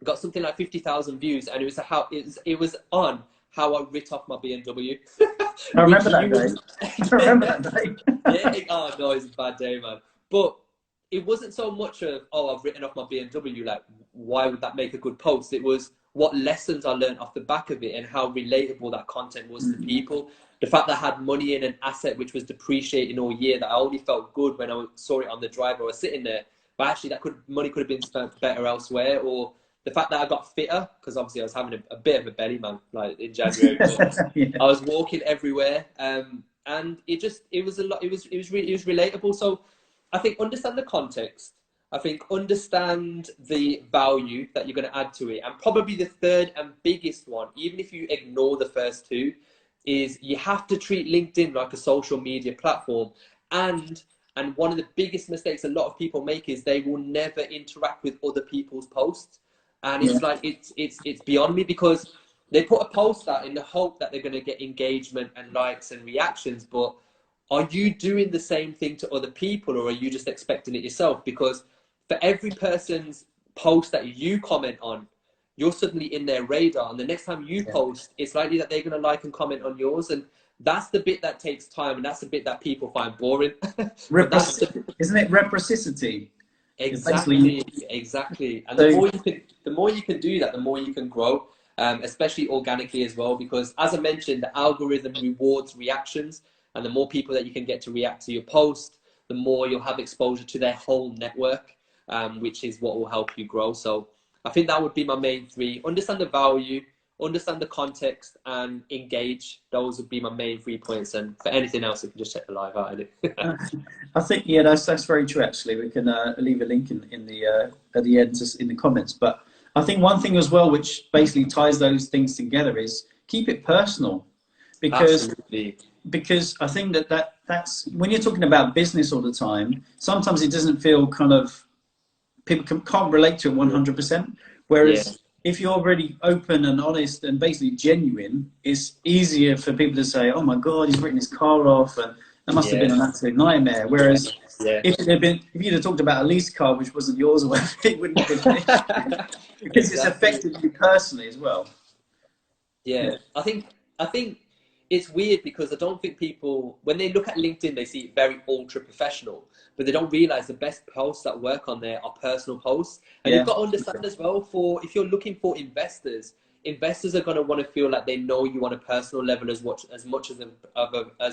S2: got something like 50,000 views, and it was on how I writ off my BMW.
S1: I remember that day. I remember that day.
S2: Oh no, it's a bad day, man. But it wasn't so much of, oh, I've written off my BMW, like, why would that make a good post? It was what lessons I learned off the back of it and how relatable that content was to people. The fact that I had money in an asset which was depreciating all year, that I only felt good when I saw it on the drive or I was sitting there, but actually money could have been spent better elsewhere. Or the fact that I got fitter, because obviously I was having a bit of a belly, man, like in January.
S1: Yeah.
S2: I was walking everywhere, and it was a lot. It was relatable. So I think understand the context. I think understand the value that you're going to add to it, and probably the third and biggest one, even if you ignore the first two, is you have to treat LinkedIn like a social media platform. And one of the biggest mistakes a lot of people make is they will never interact with other people's posts. And it's like, it's beyond me, because they put a post out in the hope that they're going to get engagement and likes and reactions. But are you doing the same thing to other people, or are you just expecting it yourself? Because for every person's post that you comment on, you're suddenly in their radar. And the next time you post, it's likely that they're going to like and comment on yours. And that's the bit that takes time. And that's the bit that people find boring.
S1: Isn't it reciprocity?
S2: Exactly. And the more you can do that, the more you can grow, especially organically as well. Because as I mentioned, the algorithm rewards reactions, and the more people that you can get to react to your post, the more you'll have exposure to their whole network, which is what will help you grow. So I think that would be my main three: understand the value, understand the context, and engage. Those would be my main 3 points. And for anything else, you can just check the live out.
S1: I think that's very true. Actually, we can leave a link in the at the end, just in the comments. But I think one thing as well, which basically ties those things together, is keep it personal, because I think that's when you're talking about business all the time. Sometimes it doesn't feel kind of, people can't relate to it 100%. Whereas if you're really open and honest and basically genuine, it's easier for people to say, "Oh my God, he's written his car off," and that must have been an absolute nightmare. Whereas if you'd have talked about a leased car which wasn't yours or whatever, it wouldn't have been an issue, because it's affected you personally as well.
S2: I think it's weird, because I don't think people, when they look at LinkedIn, they see it very ultra professional, but they don't realize the best posts that work on there are personal posts. And you've got to understand as well, if you're looking for investors are going to want to feel like they know you on a personal level as much as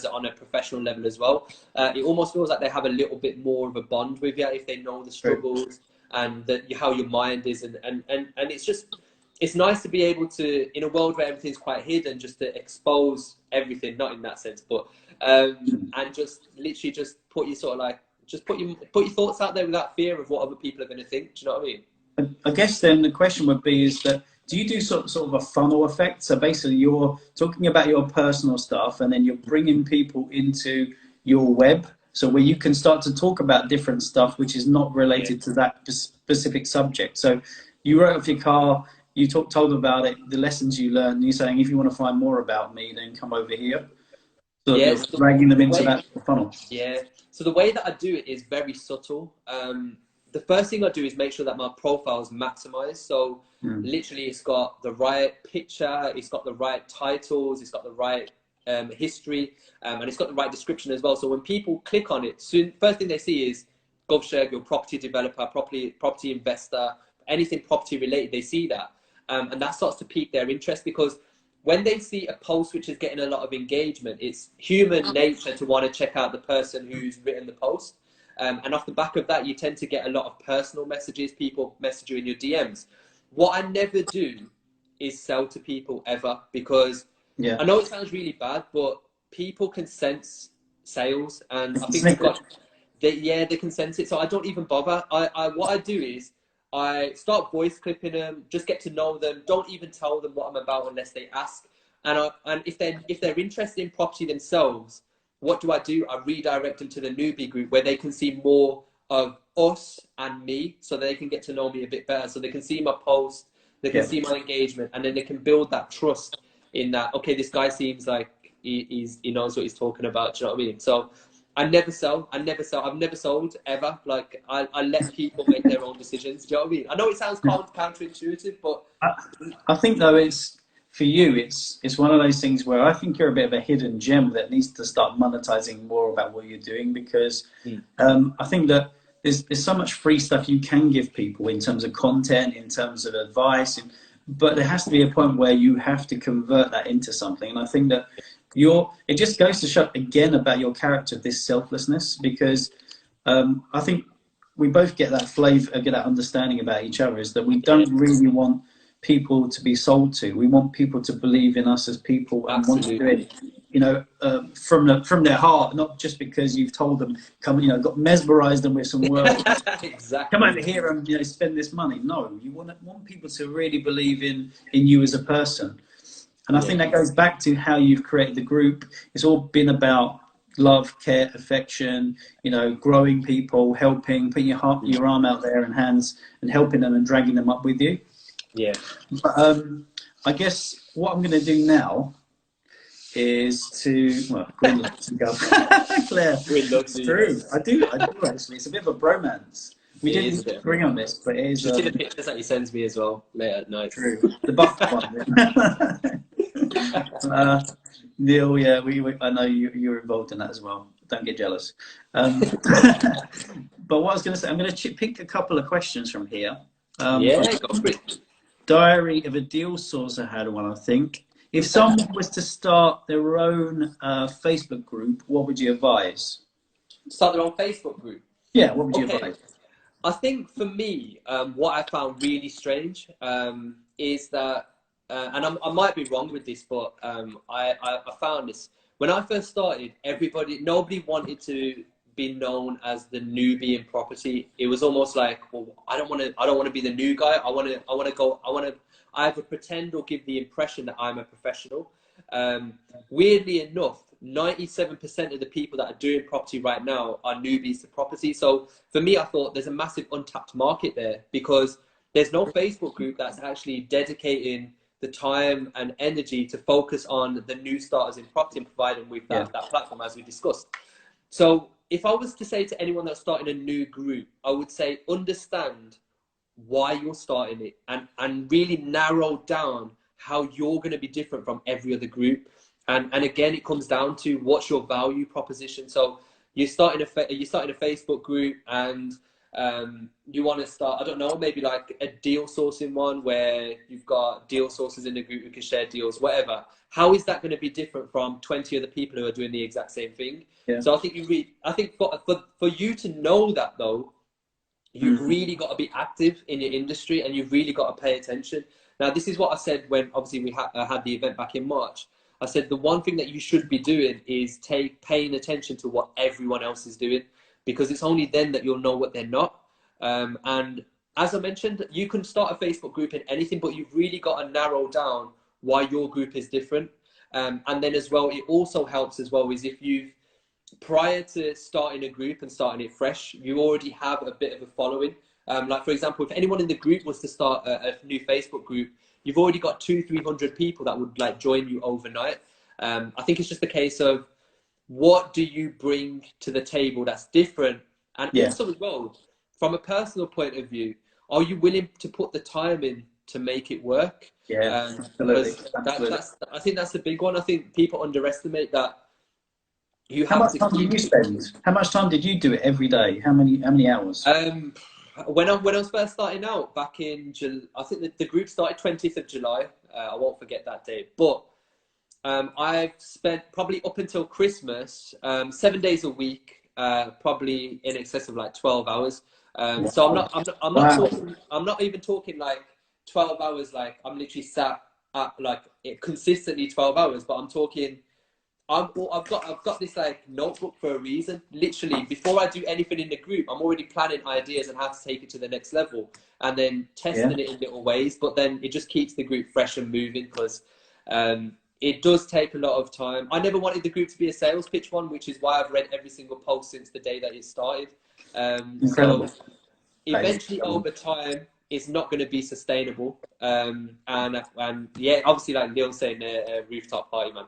S2: on a professional level as well. It almost feels like they have a little bit more of a bond with you if they know the struggles and how your mind is, and it's just, it's nice to be able to, in a world where everything's quite hidden, just to expose everything, not in that sense, but and just literally just put your sort of like, just put your thoughts out there without fear of what other people are going to think. Do you know what I mean?
S1: I guess then the question would be, is that, do you do sort of a funnel effect? So basically you're talking about your personal stuff, and then you're bringing people into your web, so where you can start to talk about different stuff which is not related to that specific subject. So you wrote off your car, you told about it, the lessons you learned, and you're saying, if you want to find more about me, then come over here. So you're dragging them into that funnel.
S2: So the way that I do it is very subtle. The first thing I do is make sure that my profile is maximized. So literally it's got the right picture, it's got the right titles, it's got the right history, and it's got the right description as well. So when people click on it, first thing they see is Guv Shergill, property developer, property investor, anything property related, they see that. And that starts to pique their interest, because when they see a post which is getting a lot of engagement, it's human nature to want to check out the person who's written the post. And off the back of that, you tend to get a lot of personal messages, people message you in your DMs. What I never do is sell to people ever, because I know it sounds really bad, but people can sense sales, and I think they can sense it. So I don't even bother. What I do is I start voice clipping them, just get to know them. Don't even tell them what I'm about unless they ask. And if they're interested in property themselves, what do? I redirect them to the newbie group, where they can see more of us and me, so they can get to know me a bit better. So they can see my post, they can see my engagement, and then they can build that trust in that, okay, this guy seems like he knows what he's talking about. Do you know what I mean? So I never sell. I've never sold ever. Like I let people make their own decisions. Do you know what I mean? I know it sounds counterintuitive, but
S1: I think though it's, for you, it's one of those things where I think you're a bit of a hidden gem that needs to start monetizing more about what you're doing, because I think that there's so much free stuff you can give people in terms of content, in terms of advice, but there has to be a point where you have to convert that into something. And I think that it just goes to show again about your character, this selflessness, because I think we both get that flavor, get that understanding about each other, is that we don't really want people to be sold to. We want people to believe in us as people and want to do it, you know, from their heart, not just because you've told them, come, you know, got mesmerized them with some words.
S2: Exactly.
S1: Come over here and, you know, spend this money. No, you want people to really believe in you as a person. And I think that goes back to how you've created the group. It's all been about love, care, affection, you know, growing people, helping, putting your arm out there and hands and helping them and dragging them up with you.
S2: Yeah.
S1: But I guess what I'm going to do now is Gwyn loves to go. Claire, it's true. I do actually. It's a bit of a bromance. We didn't bring on this, but it is.
S2: Just see the pictures that he sends me as well later at night.
S1: True. The buff one. Neil, yeah, I know you're involved in that as well. Don't get jealous. But what I was going to say, I'm going to pick a couple of questions from here.
S2: Go for it.
S1: Diary of a Deal Sourcer had one, I think. If someone was to start their own Facebook group, what would you advise?
S2: Start their own Facebook group?
S1: Yeah, what would you advise?
S2: I think for me, what I found really strange is that, and I might be wrong with this, but I found this. When I first started, nobody wanted to be known as the newbie in property. It was almost like, well, I don't want to be the new guy. I want to either pretend or give the impression that I'm a professional. Weirdly enough, 97% of the people that are doing property right now are newbies to property. So for me, I thought there's a massive untapped market there, because there's no Facebook group that's actually dedicating the time and energy to focus on the new starters in property and providing with that platform, as we discussed. So if I was to say to anyone that's starting a new group, I would say understand why you're starting it and really narrow down how you're going to be different from every other group. And again, it comes down to what's your value proposition. So you're starting a Facebook group and you want to start, I don't know, maybe like a deal sourcing one where you've got deal sources in the group who can share deals, whatever. How is that going to be different from 20 other people who are doing the exact same thing? Yeah. So I think for you to know that though, you've really got to be active in your industry and you've really got to pay attention. Now, this is what I said when obviously we had the event back in March. I said the one thing that you should be doing is paying attention to what everyone else is doing, because it's only then that you'll know what they're not. And as I mentioned, you can start a Facebook group in anything, but you've really got to narrow down why your group is different. And then as well, it also helps as well is if prior to starting a group and starting it fresh, you already have a bit of a following. Like for example, if anyone in the group was to start a new Facebook group, you've already got 200-300 people that would like join you overnight. I think it's just a case of what do you bring to the table that's different, and also as well from a personal point of view, are you willing to put the time in to make it work?
S1: Absolutely.
S2: I think that's the big one. I think people underestimate that.
S1: How much time did you spend? How much time did you do it every day? How many hours?
S2: When I was first starting out back in July, I think the group started 20th of July. I won't forget that date. But I've spent probably up until Christmas 7 days a week, probably in excess of like 12 hours. Wow. So I'm not even talking like 12 hours. Like I'm literally sat at like consistently 12 hours. But I'm talking. I've got this like notebook for a reason. Literally, before I do anything in the group, I'm already planning ideas on how to take it to the next level, and then testing it in little ways. But then it just keeps the group fresh and moving, because it does take a lot of time. I never wanted the group to be a sales pitch one, which is why I've read every single post since the day that it started. So eventually, over time, it's not going to be sustainable. And yeah, obviously, like Neil's saying, rooftop party, man.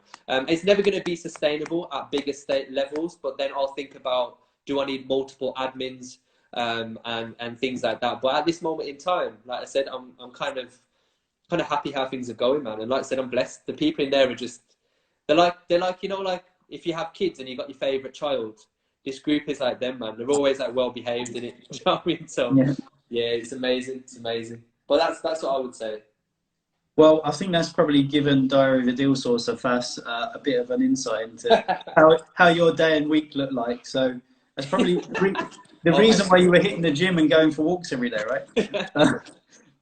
S2: It's never going to be sustainable at bigger state levels. But then I'll think about, do I need multiple admins and things like that? But at this moment in time, like I said, I'm kind of happy how things are going, man. And like I said, I'm blessed. The people in there are just they're like you know, like if you have kids and you got your favorite child, this group is like them, man. They're always like well behaved in it. You know what I mean? So yeah, it's amazing. It's amazing. But that's what I would say.
S1: Well, I think that's probably given Diary of a Deal Source a bit of an insight into how your day and week look like. So that's probably the reason why you were hitting the gym and going for walks every day, right?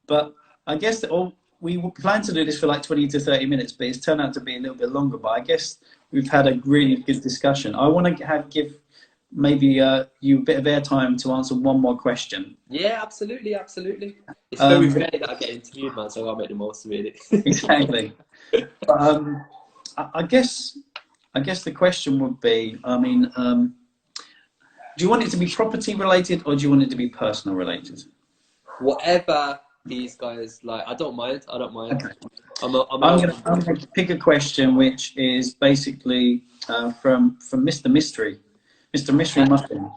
S1: But I guess that we planned to do this for like 20 to 30 minutes, but it's turned out to be a little bit longer. But I guess we've had a really good discussion. I want to give maybe you a bit of airtime to answer one more question.
S2: Yeah, absolutely, absolutely. It's very rare that I get interviewed, man, so I'll make the most of it.
S1: Exactly. But, I guess the question would be, I mean, do you want it to be property related or do you want it to be personal related?
S2: Whatever these guys like, I don't mind. Okay. I'm
S1: going to pick a question which is basically from Mr. Mystery. Mr. Mystery Muffin.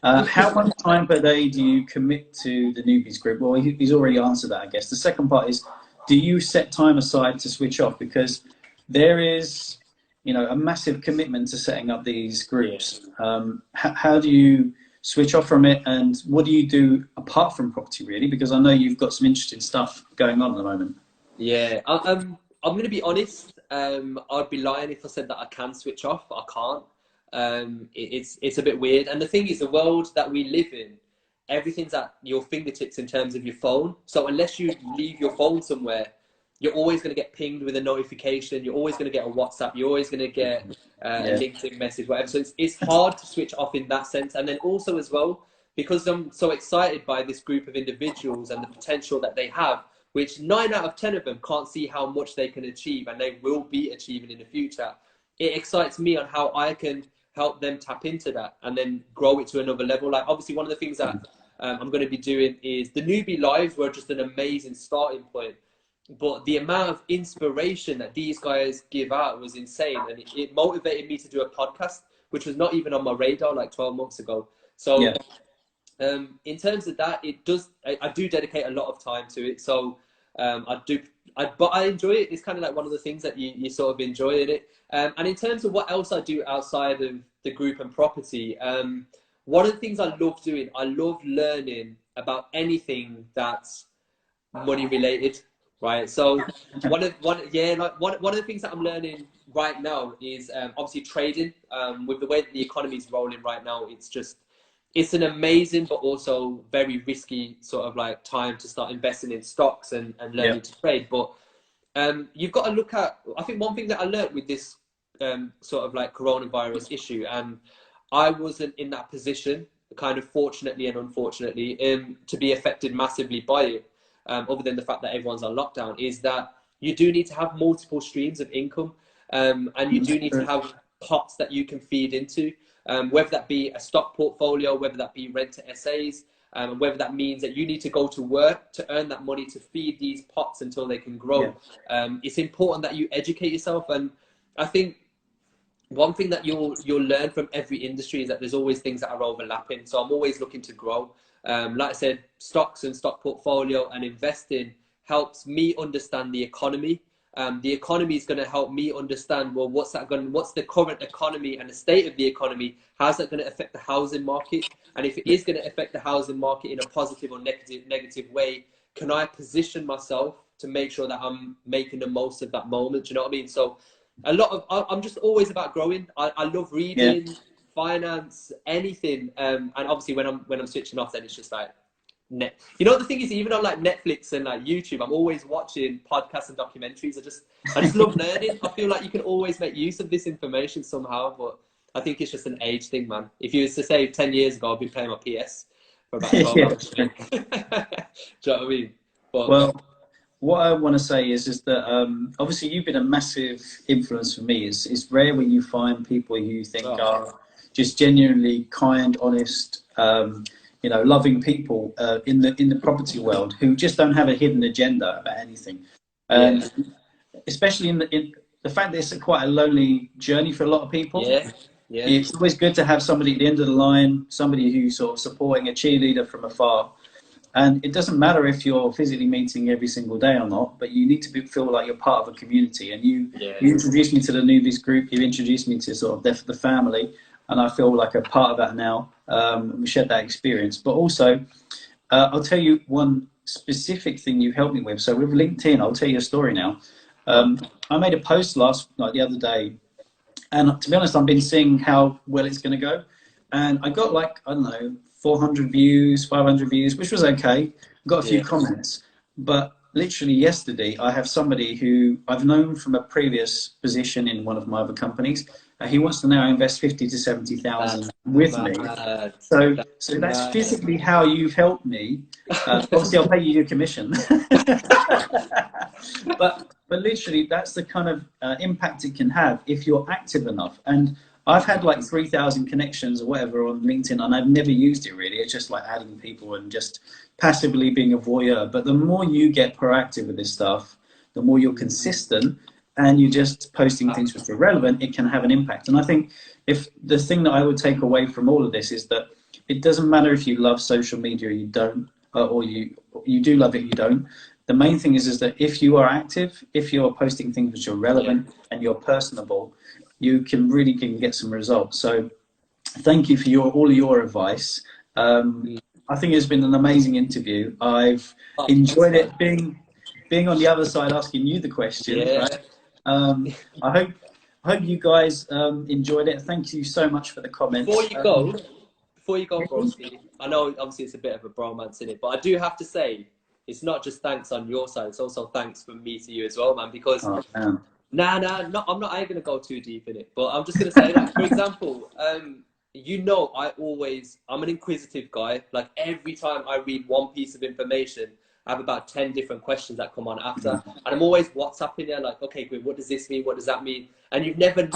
S1: How much time per day do you commit to the newbies group? Well, he's already answered that, I guess. The second part is, do you set time aside to switch off? Because there is, a massive commitment to setting up these groups. How do you switch off from it, and what do you do apart from property, really? Because I know you've got some interesting stuff going on at the moment.
S2: Yeah, I'm going to be honest. I'd be lying if I said that I can switch off. I can't. It's a bit weird. And the thing is, the world that we live in, everything's at your fingertips in terms of your phone. So unless you leave your phone somewhere, you're always going to get pinged with a notification. You're always going to get a WhatsApp. You're always going to get a LinkedIn message, whatever. So it's hard to switch off in that sense. And then also as well, because I'm so excited by this group of individuals and the potential that they have, which 9 out of 10 of them can't see how much they can achieve and they will be achieving in the future. It excites me on how I can help them tap into that and then grow it to another level. Like obviously one of the things that I'm going to be doing is the newbie lives were just an amazing starting point. But the amount of inspiration that these guys give out was insane. And it motivated me to do a podcast, which was not even on my radar like 12 months ago. So in terms of that, I do dedicate a lot of time to it. So but I enjoy it. It's kind of like one of the things that you sort of enjoy in it. And in terms of what else I do outside of the group and property, one of the things I love doing, I love learning about anything that's money related. Right, so one of the things that I'm learning right now is obviously trading. With the way that the economy is rolling right now, it's an amazing but also very risky sort of like time to start investing in stocks and learning to trade. But you've got to look at, I think one thing that I learned with this sort of like coronavirus issue, and I wasn't in that position, kind of fortunately and unfortunately, to be affected massively by it. Other than the fact that everyone's on lockdown, is that you do need to have multiple streams of income, and you do need to have pots that you can feed into, whether that be a stock portfolio, whether that be rent to SAs, and whether that means that you need to go to work to earn that money to feed these pots until they can grow. It's important that you educate yourself, and I think one thing that you'll learn from every industry is that there's always things that are overlapping. So I'm always looking to grow. Like I said, stocks and stock portfolio and investing helps me understand the economy. The economy is going to help me understand, well, what's the current economy and the state of the economy? How's that going to affect the housing market? And if it is going to affect the housing market in a positive or negative way, can I position myself to make sure that I'm making the most of that moment? Do you know what I mean? So I'm just always about growing. I love reading, finance, anything. And obviously when I'm switching off, then it's just like, the thing is, even on like Netflix and like YouTube, I'm always watching podcasts and documentaries. I just love learning. I feel like you can always make use of this information somehow, but I think it's just an age thing, man. If you was to say 10 years ago, I've been playing my PS for about 12 hours. Do you know what I mean? But,
S1: well, what I want to say is that obviously you've been a massive influence for me. It's rare when you find people you think are just genuinely kind, honest, loving people in the property world who just don't have a hidden agenda about anything. Especially in the fact that it's quite a lonely journey for a lot of people. It's always good to have somebody at the end of the line, somebody who's sort of supporting, a cheerleader from afar. And it doesn't matter if you're physically meeting every single day or not, but you need to feel like you're part of a community. And you introduced me to the newbies group. You introduced me to sort of the family. and I feel like a part of that now. We shared that experience, but also I'll tell you one specific thing you helped me with. So with LinkedIn, I'll tell you a story now. I made a post the other day, and to be honest, I've been seeing how well it's going to go, and I got like, I don't know, 400 views, 500 views, which was okay. Got a few comments, but literally yesterday, I have somebody who I've known from a previous position in one of my other companies. He wants to now invest 50 to 70,000 with me. So that's physically how you've helped me. Obviously, I'll pay you your commission. but literally, that's the kind of impact it can have if you're active enough. And I've had like 3,000 connections or whatever on LinkedIn, and I've never used it really. It's just like adding people and just passively being a voyeur. But the more you get proactive with this stuff, the more you're consistent and you're just posting things which are relevant, it can have an impact. And I think if the thing that I would take away from all of this is that it doesn't matter if you love social media or you don't, or you do love it, you don't. The main thing is that if you are active, if you're posting things which are relevant and you're personable, you can really get some results. So thank you for all of your advice. I think it's been an amazing interview. I've enjoyed it being on the other side, asking you the questions. Right? I hope you guys enjoyed it. Thank you so much for the comments.
S2: Before you go, broski, I know obviously it's a bit of a bromance in it, but I do have to say, it's not just thanks on your side, it's also thanks from me to you as well, man, because I'm not going to go too deep in it, but I'm just going to say, like, for example, you know, I'm an inquisitive guy. Like, every time I read one piece of information, I have about 10 different questions that come on after. And I'm always WhatsApping there, like, okay, Gwyn, what does this mean? What does that mean? And you've never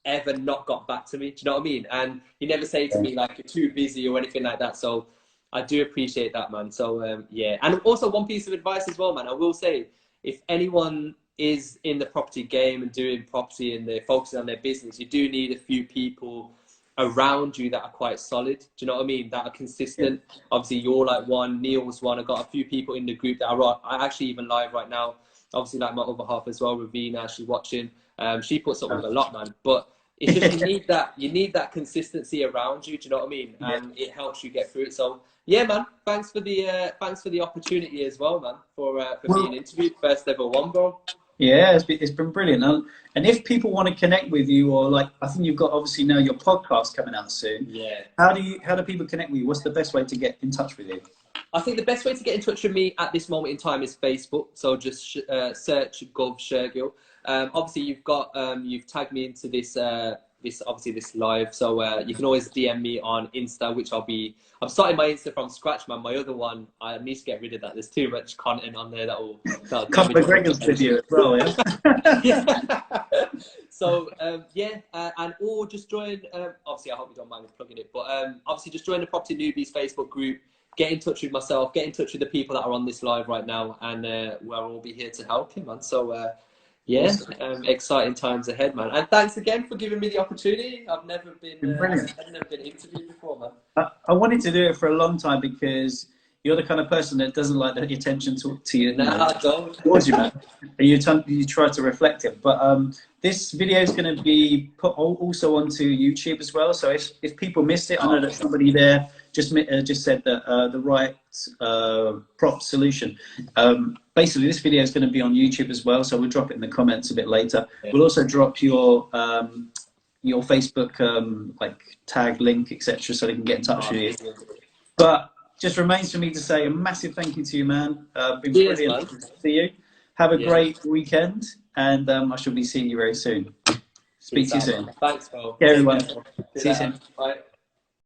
S2: ever not got back to me. Do you know what I mean? And you never say to me, like, you're too busy or anything like that. So I do appreciate that, man. So, yeah. And also one piece of advice as well, man. I will say, if anyone is in the property game and doing property and they're focusing on their business, you do need a few people around you that are quite solid. Do you know what I mean? That are consistent. Obviously, you're like one, Neil's one. I've got a few people in the group that are actually even live right now. Obviously, like my other half as well, Ravina, she's watching. She puts up with a lot, man. But it's just you need that consistency around you. Do you know what I mean? And it helps you get through it. So yeah, man. Thanks for the opportunity as well, man, for being interviewed. First ever one, bro.
S1: Yeah, it's been brilliant. And if people want to connect with you, or like, I think you've got obviously now your podcast coming out soon.
S2: Yeah.
S1: How do people connect with you? What's the best way to get in touch with you?
S2: I think the best way to get in touch with me at this moment in time is Facebook. So just search Guv Shergill. Obviously, you've tagged me into this live, so you can always DM me on Insta, which I'm starting my Insta from scratch, man. My other one, I need to get rid of that. There's too much content on there that'll
S1: Conor McGregor's video as well, yeah.
S2: So and or just join. Obviously, I hope you don't mind me plugging it, but obviously just join the Property Newbies Facebook group. Get in touch with myself. Get in touch with the people that are on this live right now, and we'll all be here to help you, man. So. Exciting times ahead, man. And thanks again for giving me the opportunity. I've never been interviewed before, man.
S1: I wanted to do it for a long time because you're the kind of person that doesn't like the attention to you.
S2: I don't.
S1: Towards you, man. You try to reflect it. But this video is going to be put also onto YouTube as well. So if people missed it, I know that somebody there just said that the right prop solution. Basically, this video is going to be on YouTube as well, so we'll drop it in the comments a bit later. Yeah. We'll also drop your Facebook like tag link, etc., so they can get in touch with you. But just remains for me to say a massive thank you to you, man. Been brilliant to see you. Have a great weekend, and I shall be seeing you very soon. Speak to you soon.
S2: Thanks, Paul.
S1: Okay, everyone. See you soon.
S2: Bye.